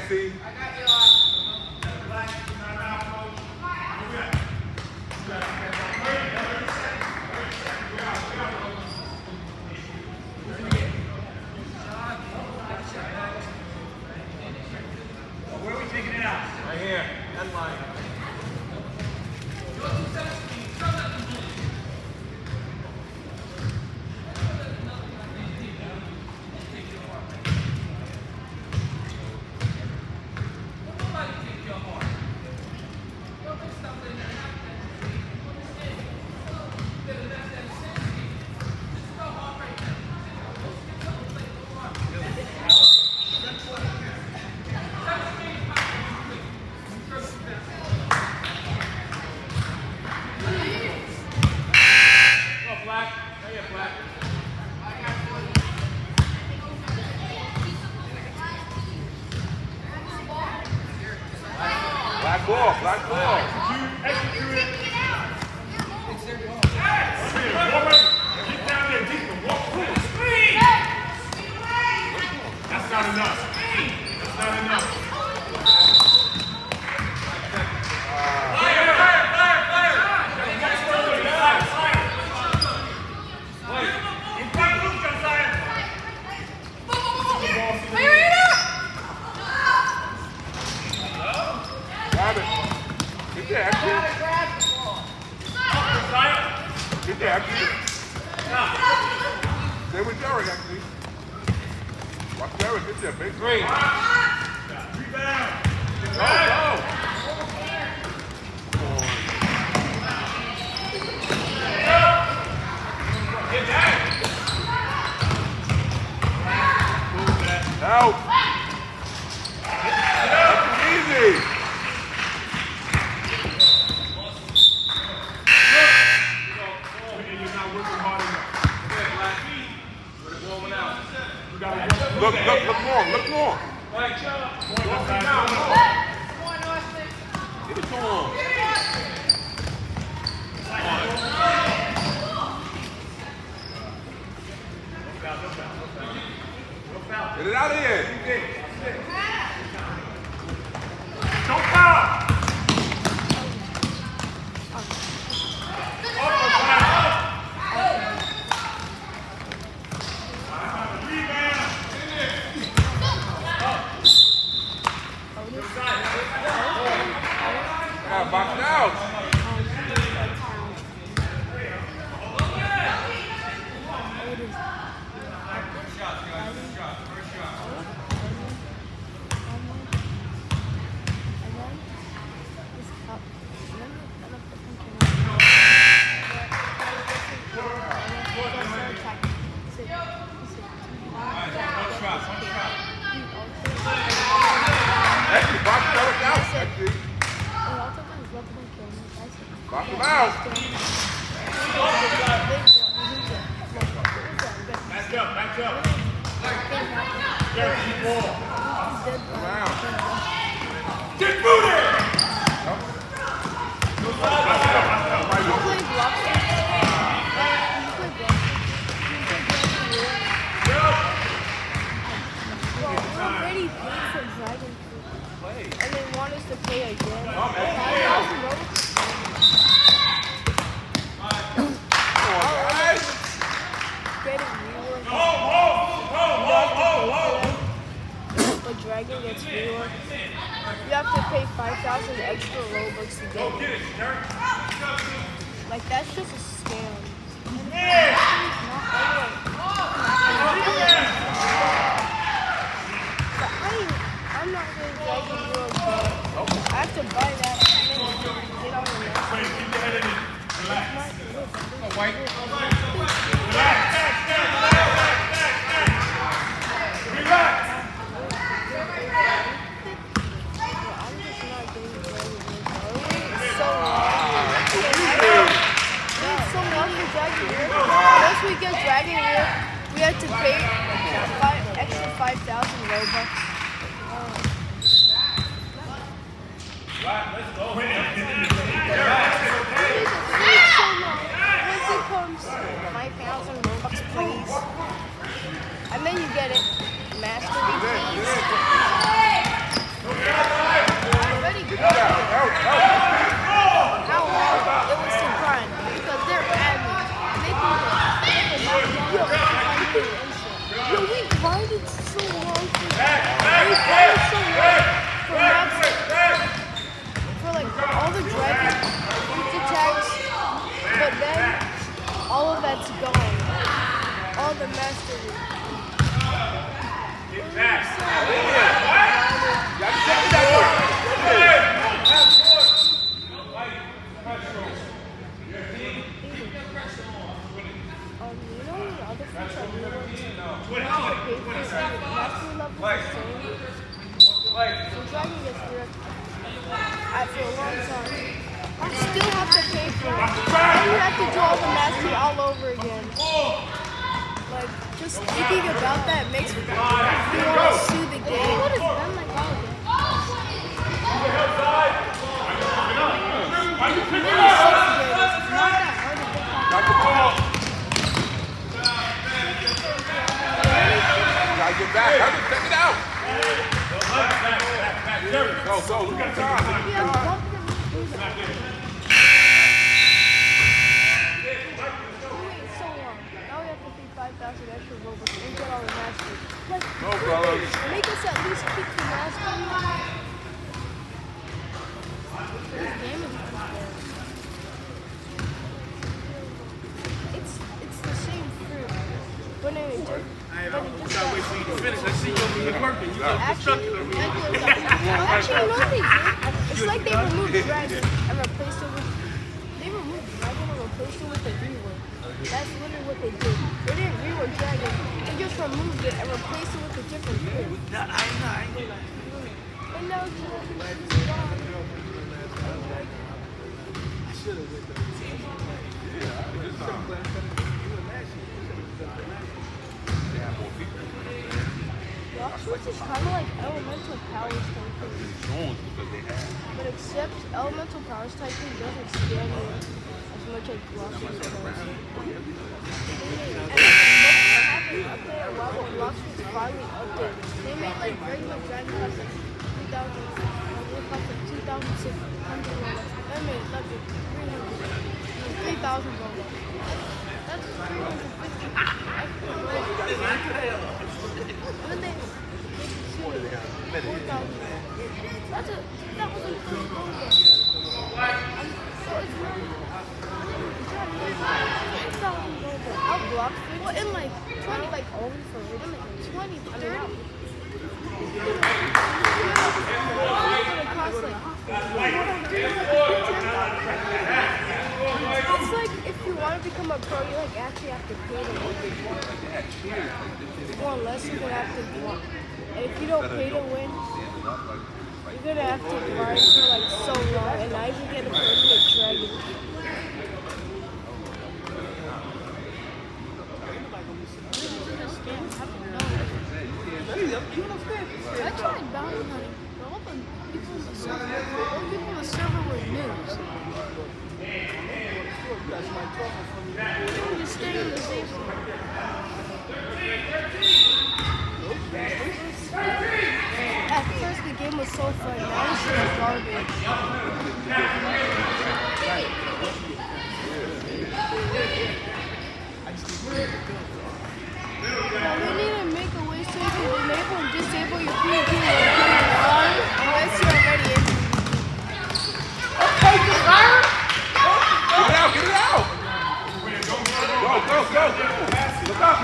XC. Where are we taking it out? Right here. That line. Black ball, black ball. Execute it. Get down there deep and walk through it. That's not enough. That's not enough. Grab it. Get there, actually. Get there, actually. Stay with Derek, actually. Watch Derek, get there, big three. Rebound. Go, Get down. Out. That's easy. You're not working hard enough. Look long, look long. Give it to him. Get it out of here. Don't foul. Yeah, box it out. Actually, box it out. Actually. Box him out. Back up. Derek, keep ball. Come out. Get booted! Already paid for Dragon Fruit. And they want us to pay again. But Dragon gets rework. You have to pay 5,000 extra Robux to get it. Like, that's just a scam. But I'm not really Dragon rework. I have to buy that and then get on the next one. Keep your head in it. Relax. White. Relax. Once we get Dragon here, we have to pay extra 5,000 Robux. Right, let's go. Once it comes 5,000 Robux, please. And then you get it. Master League, please. it's so long for it's so long for Max, for like all the dragon attacks, but then all of that's gone. All the mastery. You know the other fish I really want to pay for mastery level the same. So dragon gets direct after a long time. You still have to pay for it. And you have to do all the mastery all over again. Like, just thinking about that makes me want to sue the game. What is done like all of it? Gotta get back. Check it out. Go, look at time. Extra robots and get all the mastery. Like, No, brothers. make us at least keep the mastery. This game is just bad. It's the same fruit, but in a different. Gotta wait for you to finish. Let's see you over here working. You got Actually, no, they did. It's like they removed dragon and replaced it with. They removed dragon and replaced it with a rework. That's literally what they did. They didn't rework dragon. They just removed it and replaced it with a different fruit. And now it's gone. Rock Switch is kind of like elemental powers typing. But except elemental powers typing doesn't scan you as much as Rock Switch does. And Rock Switch finally updated. They made like regular dragon cost like 2,000. It cost like 2,600 dollars. That made it like 3,000 dollars. That's 350 extra dollars. And then they make it 4,000. That was a pretty good one. So it's really I'll block it. Well, in like 20, like only for in like 20, 30. It's like if you want to become a pro, you like actually have to pay to win. Or unless you're gonna have to block. And if you don't pay to win, you're gonna have to grind for like so long, and now you can get a permanent dragon. I tried bounty hunting, but all the people on the server were noobs. They were just staying in the safe zone. At first the game was so fun, now it's just garbage. Now we need to make a way so you can enable and disable your PvP unless you're already in PvP. Get it out. Go. Look up.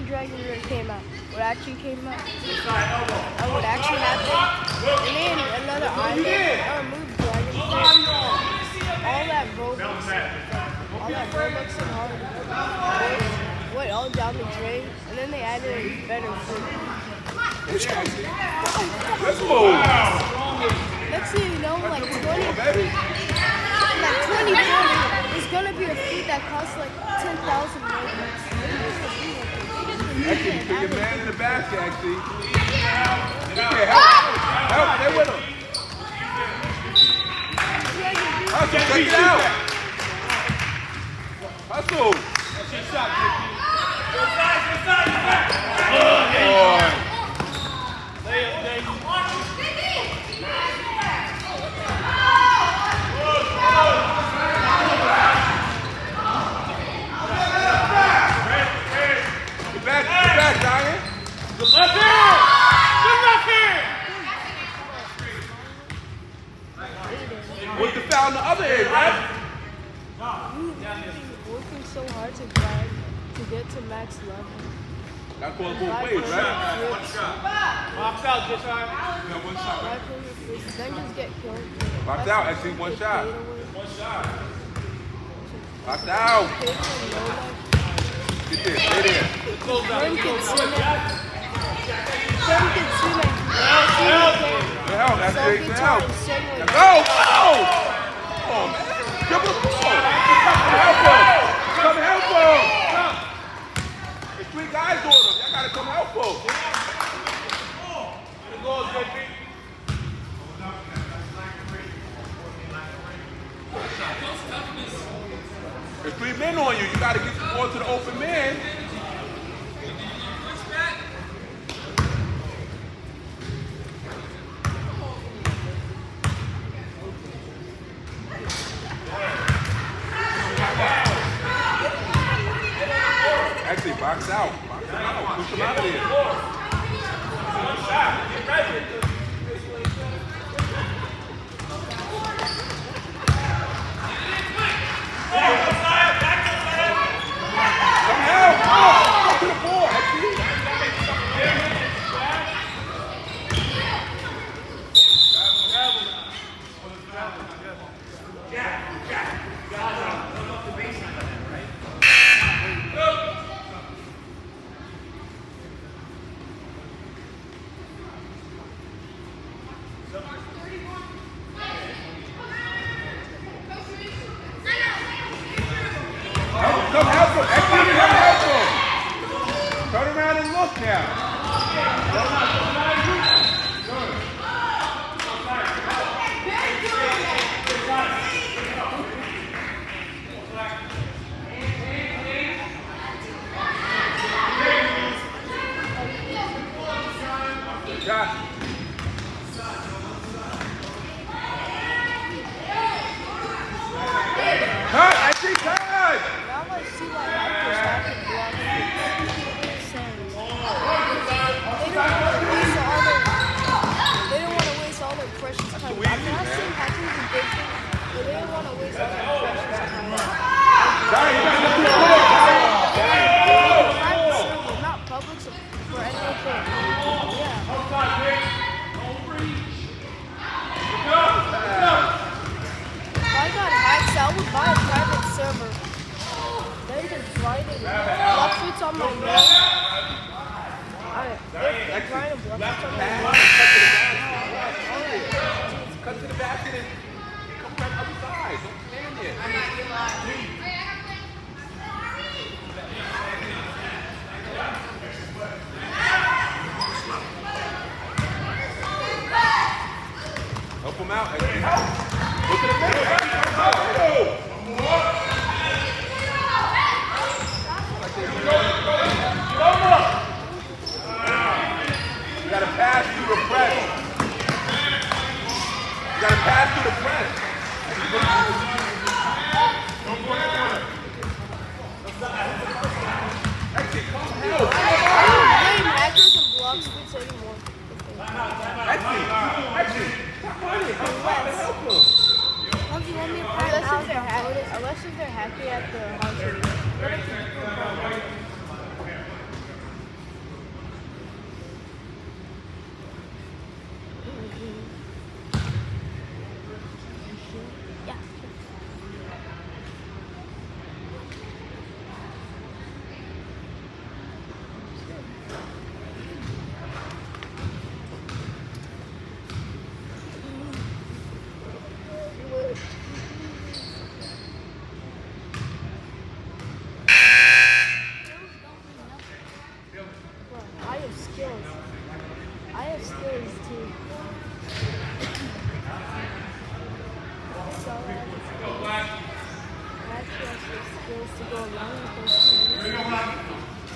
Dragon came out. What actually came out? And what actually happened? And then another island. I removed Dragon. All that Robux and hard went all down the drain, and then they added better food. Let's move. Next thing you know, like 2040, there's gonna be a food that costs like 10,000 Robux. Actually, put your man in the basket, actually. Yeah, help. They with him. Hustle, check it out. Hustle. Get back, Diane. Good left hand! Good left hand! What's the foul on the other end, right? You're working so hard to grind to get to max level. Gotta call it both ways, right? Box out, just right. Then just get killed. Box out, actually, one shot. One shot. Box out. Get there, stay there. Close out. Then can swim it. The hell, that's So the good hell. time, same way. Go! Oh! Come on, man. Dribble the ball. Help him. Come help him. There's 3 guys on him. Y'all gotta come help him. Good goals, JP. There's 3 men on you. You gotta get the ball to the open man. Actually, box out. Box him out. Push him out of there. Come help! Go to the ball, actually. Come help him. Actually, come help him. Turn around and look now. Josh. Cut! Actually, cut! Now I see why Raptors have to block it. Insane. They don't want to waste all their precious time. too I've easy, not man. seen Hackers and Big Thing, but they don't want to waste all their precious time. Diane, you gotta look to the ball, Diane. Private server, not public for anything. Yeah. If I got hacked, I would buy a private server. Then just grind it. Block tweets on my name. Alright, grind and block tweets on my name. Cut to the basket and come back other side. Don't stand there. Help him out. Look at the middle. You gotta pass through the press. You gotta pass through the press. Actually, come help. I don't blame hackers and block tweets anymore. Actually, stop running. go along with those things.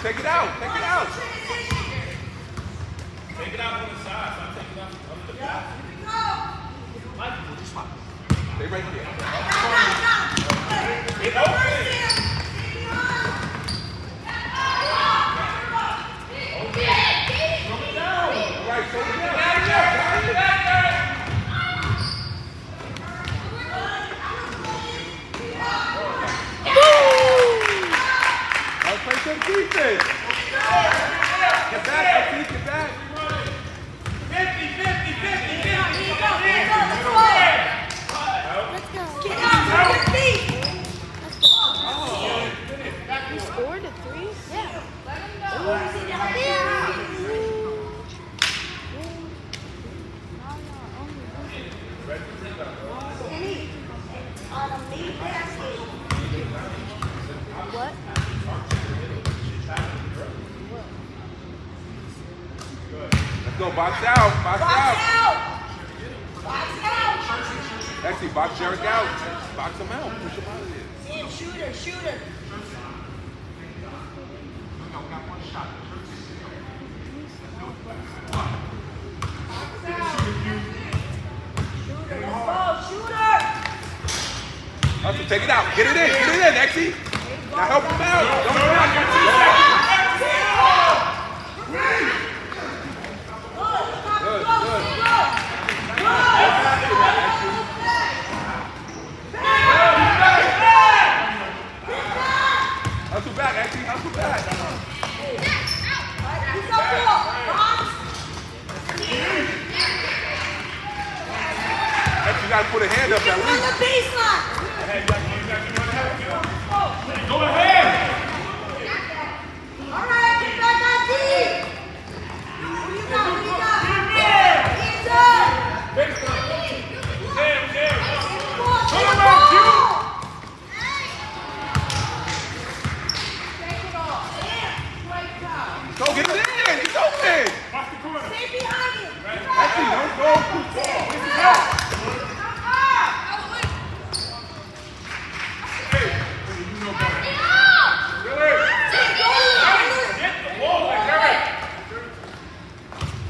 Take it out. Take it out. Take it out on the side. So I'm taking it up the back. Stay right there. Get open. Right, take it down. Let's play some defense. Get back, Alfie, get back. 50, 50, 50, 50. Let's go. Get out of your feet! He scored a 3? Yeah. On a main basket. What? Let's go, box out, box Box out. out! Box out! Actually, box Derek out. Box him out, push him out of there. Damn, shooter, shooter. Shooter, let's go, shooter! Hustle, take it out. Get it in, Exy. Now help him out. Don't block. Good, good. Hustle back, Exy, hustle back. Who's up for? Box? Exy, you gotta put a hand up at On least. the baseline! Go ahead. All right, get back on D! Who you got? Who you got? Hands up! Turn around, Q. Go get it in, he's open. Watch the corner. Stay behind him! Exy, don't go too far. Get the ball, like Eric.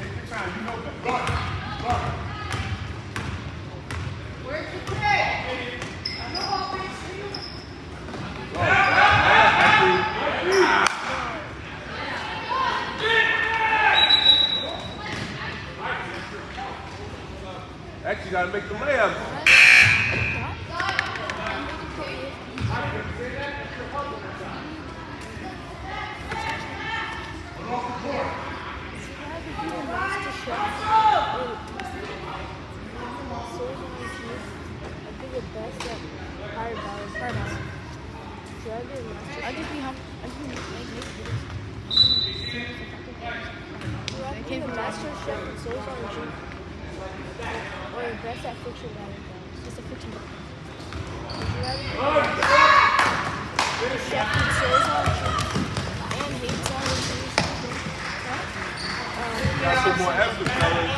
Take your time. You know better. Run. Where's the kid? I know all these Exy, you gotta make the layup. Best at fiction rather just a fiction book. Chef and souls on and hates on Got some more effort, fellas.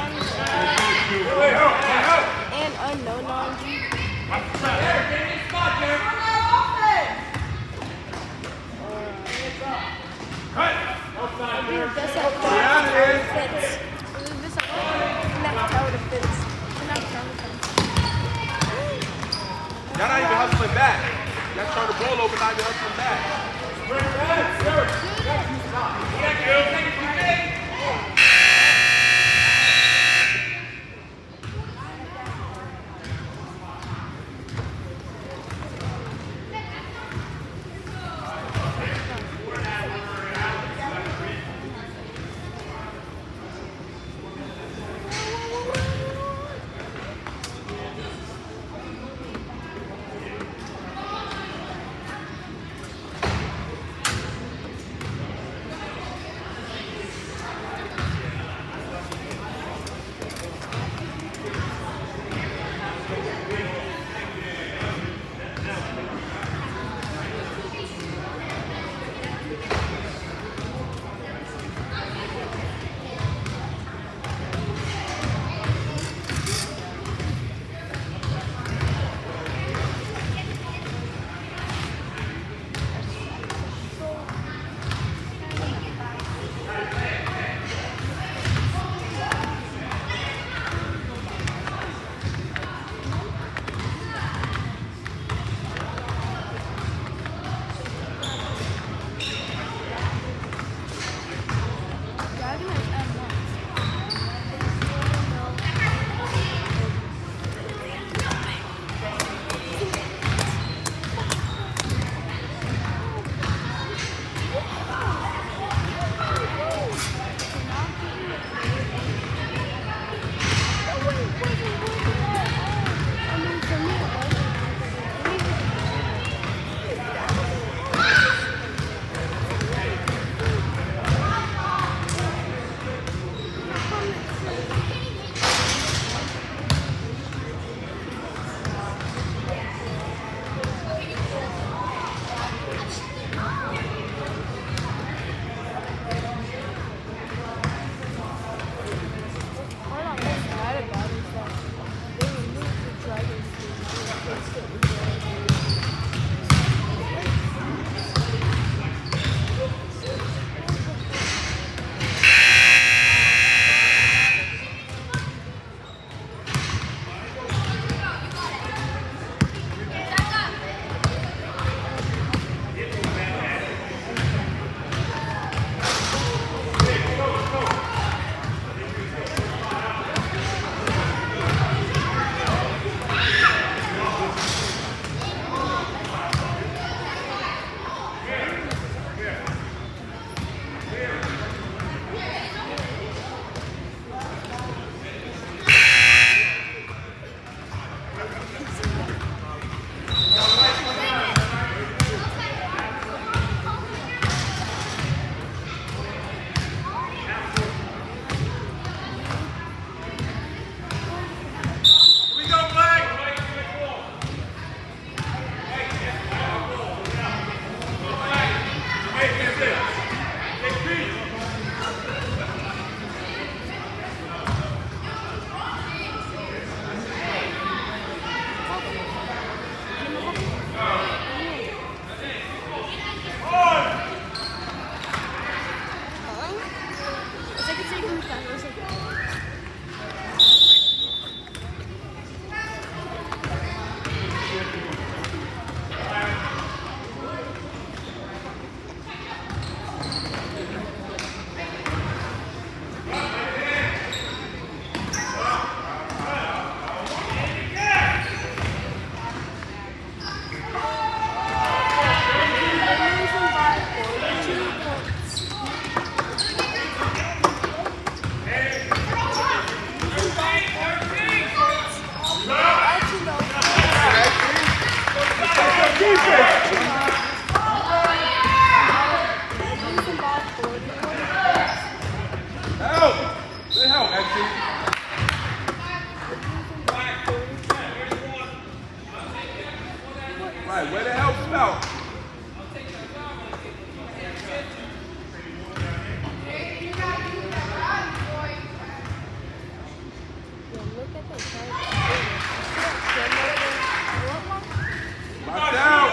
and unknown on G. Best at fits. Not tower defense. Not tower defense. Y'all not even hustling back. Y'all turn the ball over, not even hustling back. Right, where the hell Spout? Lock down.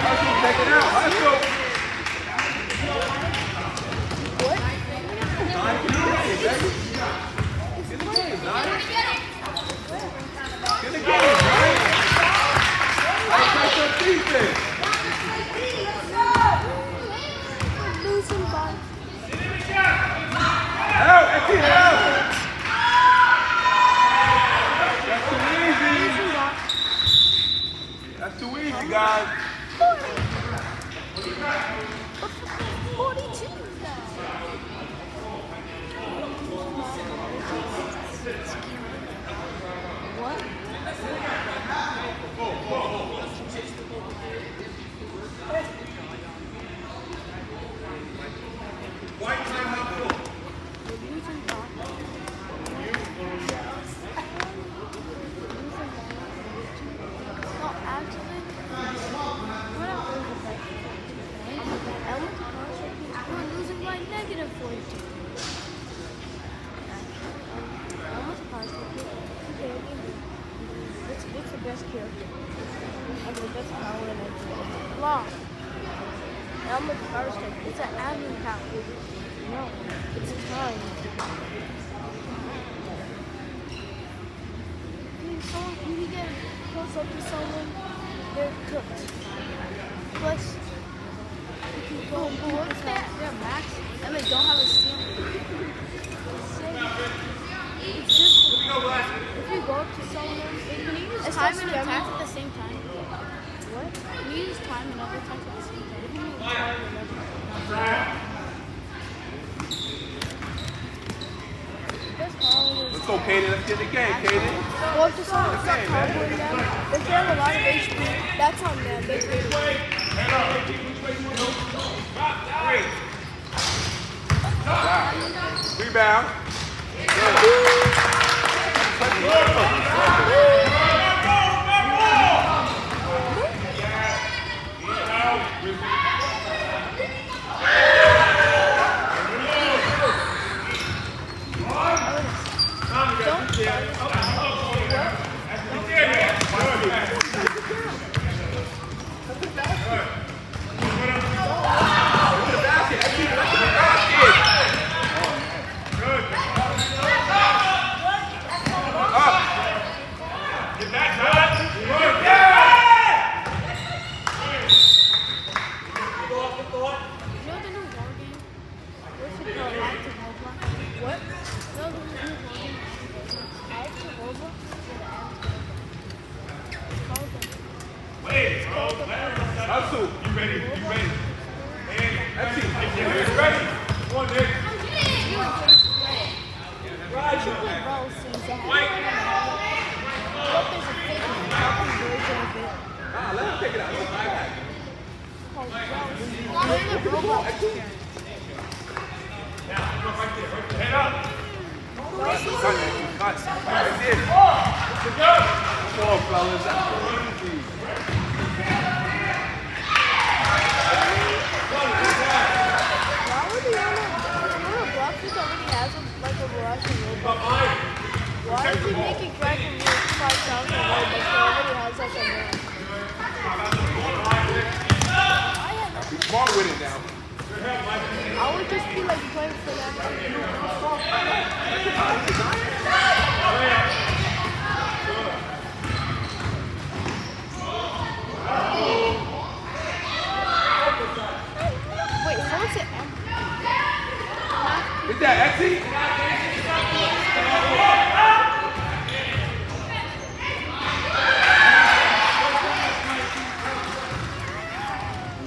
Hustle, take it out. Hustle. What? here. I'm the best power in it. Long. And I'm with the power stick. It's an admin power. No, it's a time. You can get close up to someone, they're cooked. Plus, if you go what's that? They're max, and they don't have a ceiling. It's just if you go up to someone, can you use time and attack at the same time? What? Can you use time and other attacks at the same time? What do you mean time and other attacks? Let's go, Kaden. Let's get the game, Kaden. Well, if someone's not comboing them, if they have a lot of HP, that's on them. They can Rebound. Hustle. You ready? You ready? That's it. It's ready. Come on, Nick. Let him take it out. Head up. Cut. Right there. Come on, fellas. That's easy. Why would you want to block this already has like a Russian robot? Why is he making Dragon Ball 5,000 robots that already has like a man? He's smart with it now. I would just be like playing for that. Wait, what's it? Is that Exy?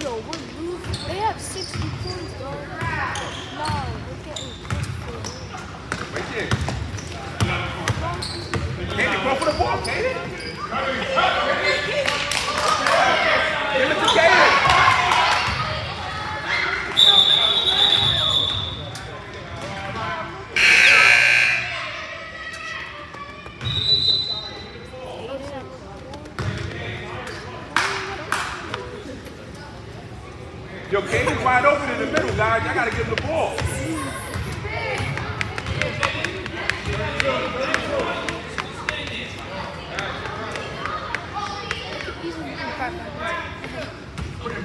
Yo, we're losing. They have 60 points, bro. No, we're getting Right there. Kaden, go for the ball, Kaden. Give it to Kaden. Yo, Kaden's wide open in the middle, guys. I gotta give him the ball.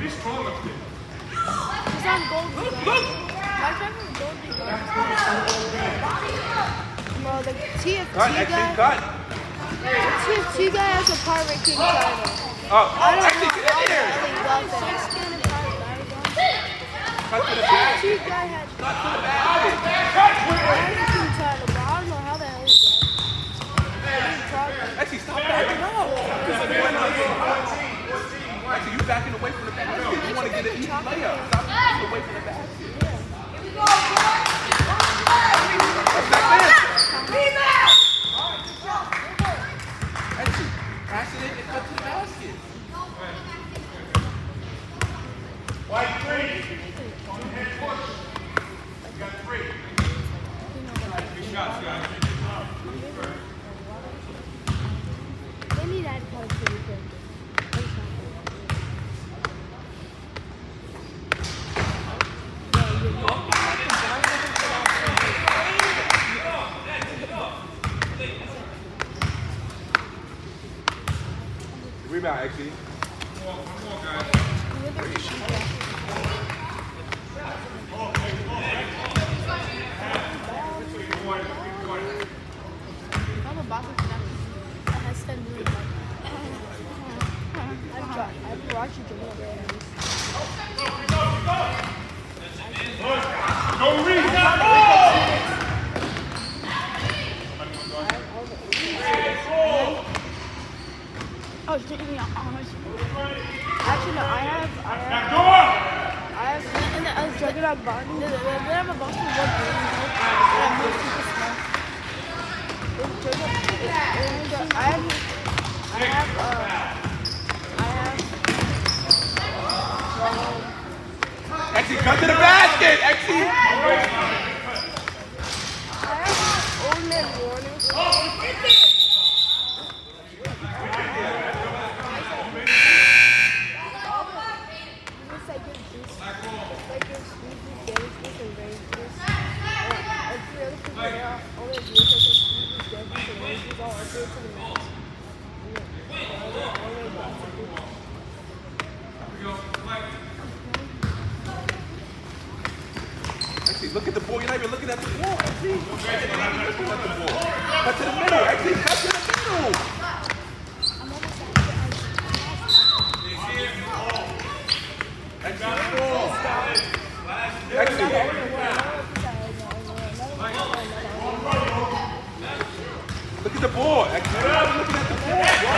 Be strong up there. He's on gold. My friend was gold. No, the TFT Cut, guy. Exy, cut. The TFT guy has a Pirate King title. Oh, I don't Exy, know get in how there. he got that. Cut to the TFT basket. guy had Cut to the basket. Pirate King title, but I don't know how the hell he got it. Exy, stop backing up. Exy, you backing away from the basket. You want to get an easy layup. Stop backing away from the basket. That's not fair. Exy, pass it in and cut to the basket. White three. On the head push. You got three. Good shots, guys. They need that part pretty quick. Rebound, XC. I'm a boxer fan. I had to do it. I've watched you do it. Go read that Oh, she's taking me out. Actually, no, I have, and I was juggling out body. Then I have a box with one game, and I'm more super small. XC, cut to the basket, XC. I have old man warnings. XC, look at the ball. You're not even looking at the ball, XC. You're not even looking at the ball. Cut to the middle, XC. Cut to the middle. XC, ball. XC. Look at the ball. XC, you're not even looking at the ball, bro.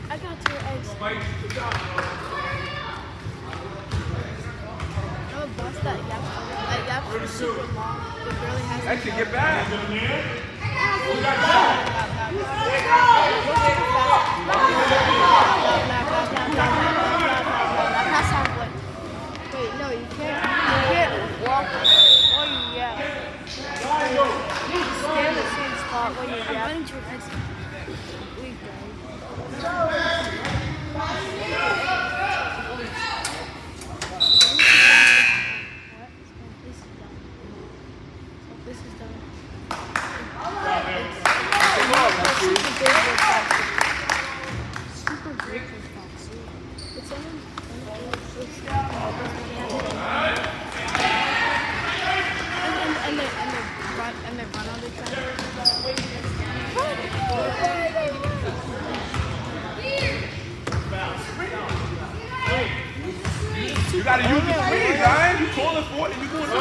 I got two eggs. I'm a bust that yap is super long. It barely has XC, get back. Pass halfway. Wait, no, you can't walk. Oh yeah. Stay in the same spot when you yap. I'm running to an exit. We've This is done. Super great for Fox. It's and they run on the track. You gotta use the screen, guys. You calling for it and you doing something.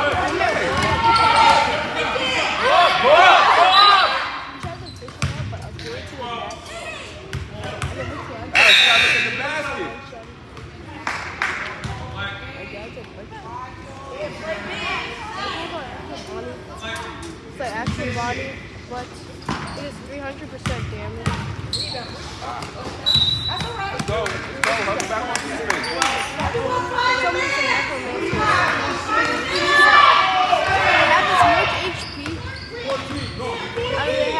Alex, you gotta look at the basket. It's like actual body, but it is 300% damage. Let's go. Hug it back on defense. They have this much HP. I mean, they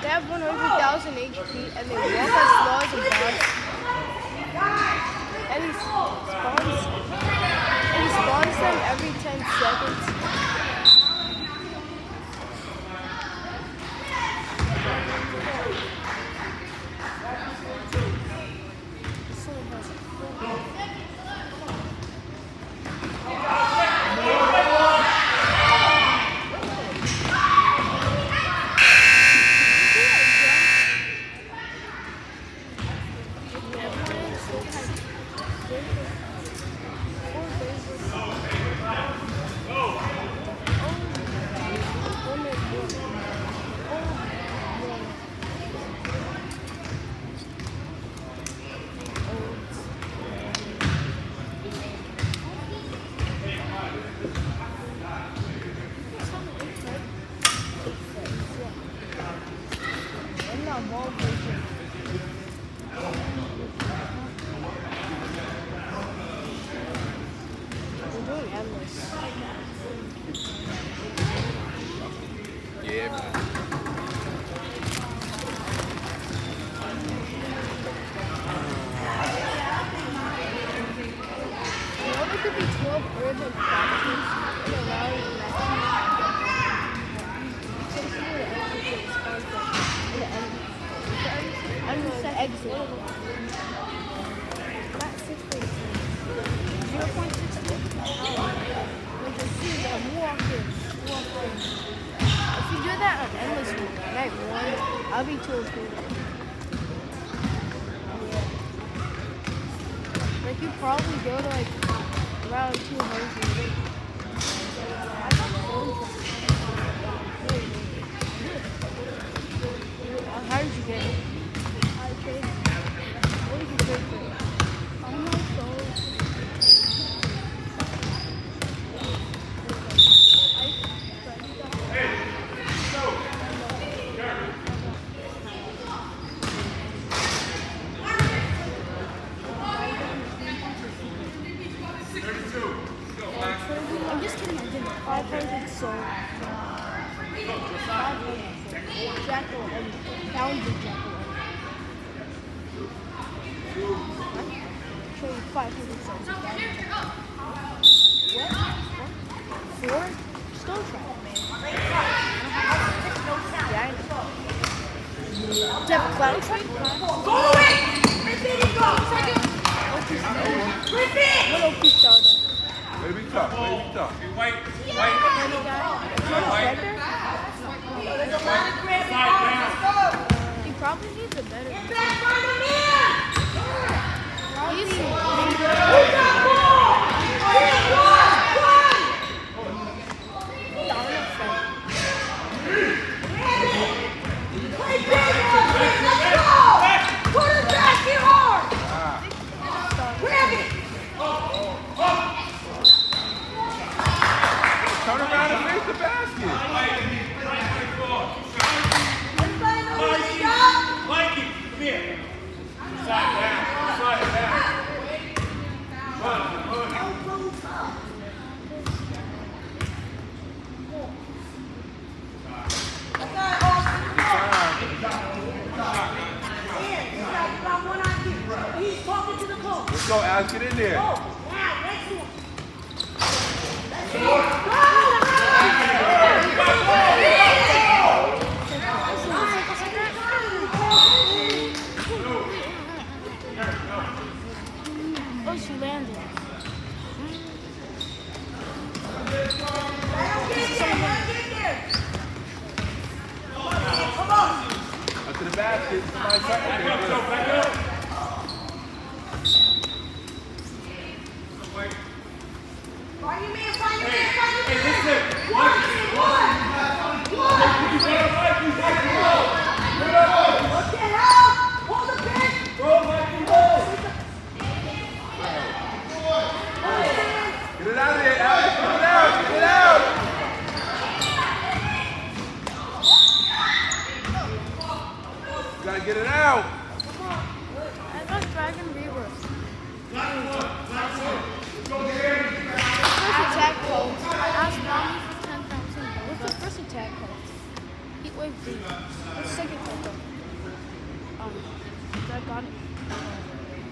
have 100,000 HP, and they walk as slow as a boss. And he spawns them every 10 seconds. exit. Not 6.6. 0.6. Like as soon as I'm walking. If you do that on endless night 1, I'll be too okay. Like you probably go to like around 200. How did you get it? I traded. What did you trade for? On my phone. I'm just kidding. I didn't. 500 sold. 500 Jackal and pounds of Jackal. Show you 500 sold. What? 4? Stone trap, man. Yeah, I know. Do you have a clown trade? Go away! Repeat it, go! Repeat! What OP starter? Maybe tough. White. Any guy? Defender? There's a lot of grab and go! He probably needs a better. Get back on the man! He's Who's that ball? Here, run! Play big, let's go! Put it back here hard! Grab it! Turn around and face the basket. Everybody know where to stop? Mikey, come here. Slide down. Elbows up. That's not Austin. You got one on you. He's talking to the coach. Let's go, Alex. Get in there. Go. Now, next one. Let's go. Oh, she landed. Up to the basket. Somebody back up. Get it out of there, Alex. Get it out. You gotta get it out. I got Dragon Reaver. First attack code. I asked Mommy for 10,000. What's the first attack code? Heatwave D. What's the second code though? I got it.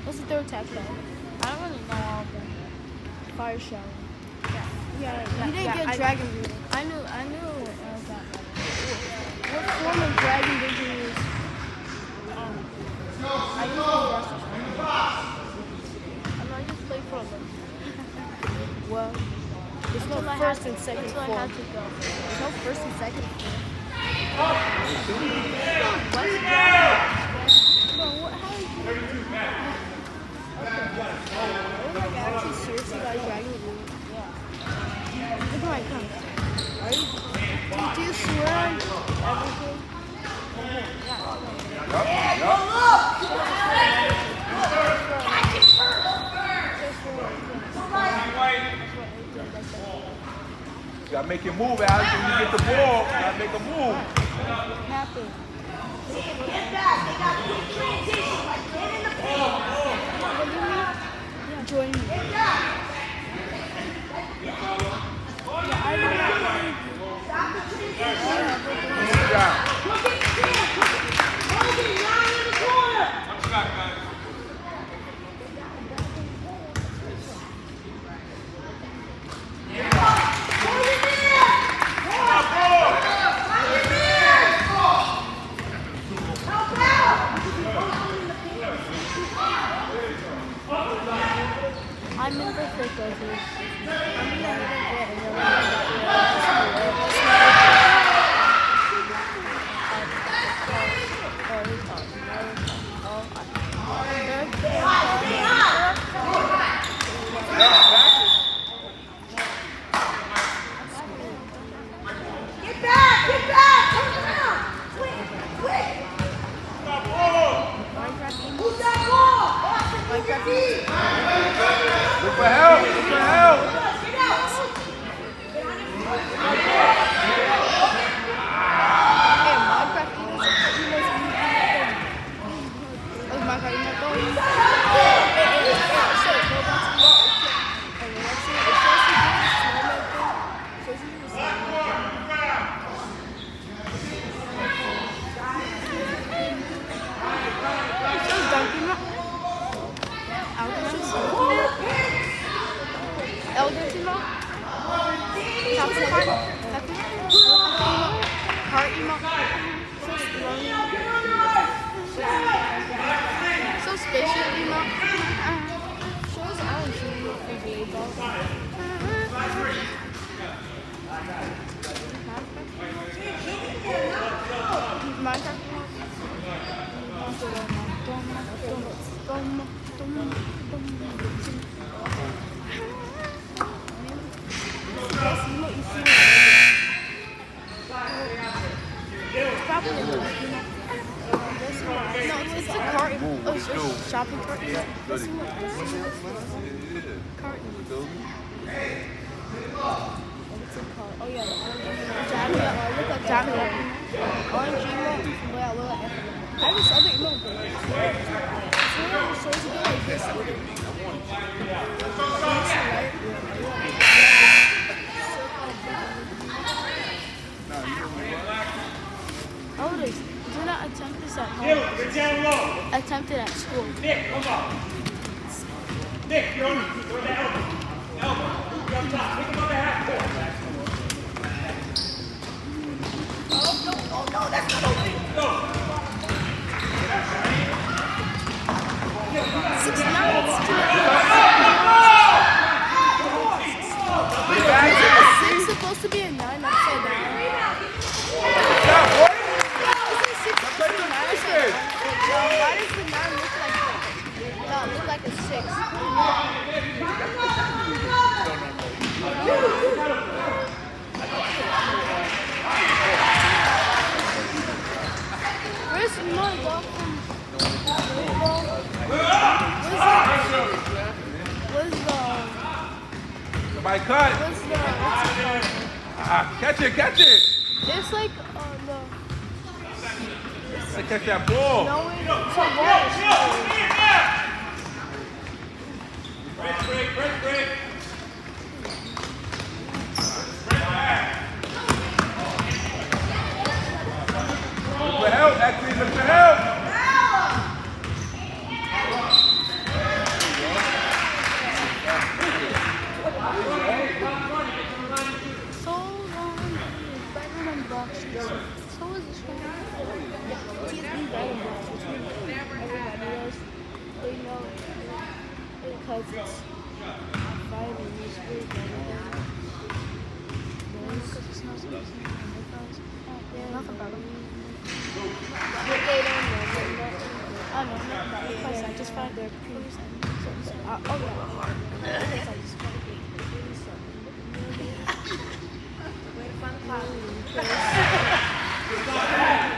What's the third attack code? I don't really know all of them. Fire shower. Yeah. You didn't get Dragon Reaver. I knew that. What form of dragon did you use? I used the I just played for them. Well, there's no first and second form. There's no first and second form. What's that? No, how did you do that? Okay. Oh, actually seriously got Dragon Reaver. Yeah. Look at my comments. Are you? Do you swear on everything? You gotta make it move, Alex. When you get the ball, you gotta make a move. Happen. Get back. They got good transition. Like, get in the paint. What do you mean? Yeah, join me. Get back. Yeah, I don't know. Stop the transition. Move down. Look at this. Holding line in the corner. Touch back, guys. Hold it there. Hold it there. I'm imperfect over here. I'm gonna hit a bit and then Get back! Get back! Turn around! Quick! Quick! Who's that ball? Look for help! Look for help! Get out! So spaceship emo. Shows orange emo for volleyball. Minecraft it's a cart. Oh, it's a shopping cart. Oh yeah, look at Johnny. Orange emo. I have this other emo. So it's like this. Oh, do not attempt this at home. Attempt it at school. Nick, come on. Nick, you're on the elbow. Elbow. You're on top. Pick him up at half court. Oh, no, that's not open. Go. 6 supposed to be a 9 upside down. Why does the 9 look like a 6? Where's my dog from? Somebody cut. What's it called? Catch it, catch it. It's like Let's catch that ball. no, it's a wall. Break. Look for help, actually, look for help. So long, better than boxes. So is this one. TSB better than boxes. Everybody knows. They know because it's fighting. It's really better than because it's not supposed to be nothing about them. But they don't know. I know nothing about it because I just found their proofs and so. Oh yeah. Because I just found it.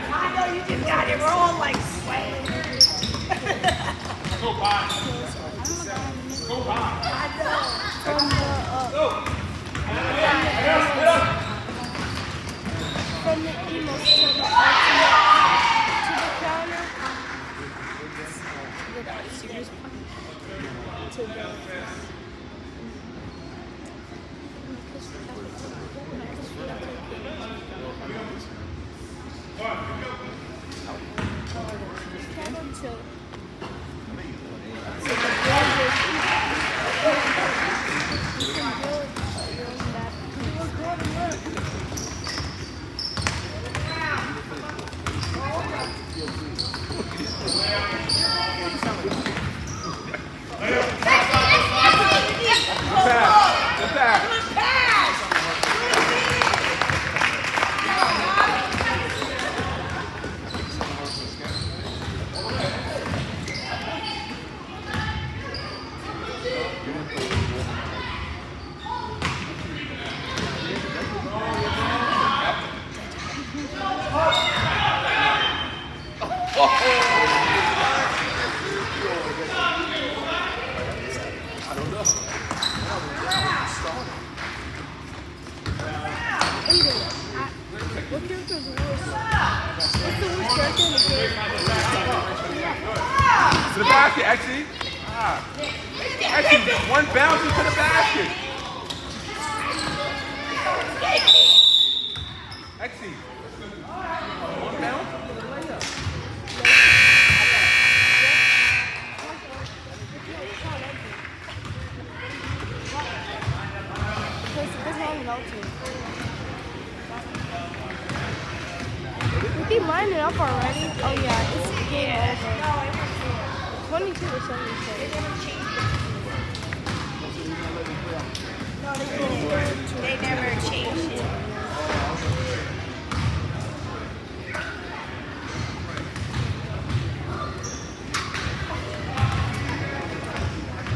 I know you just got it. We're all like sweating. Go by. Go by. I know. From the from the emos to the counter the serious part to the To the basket, Exy. Exy, one bounce into the basket. Exy. One bounce. We keep lining up already. Oh yeah, it's game over. 22 to 77.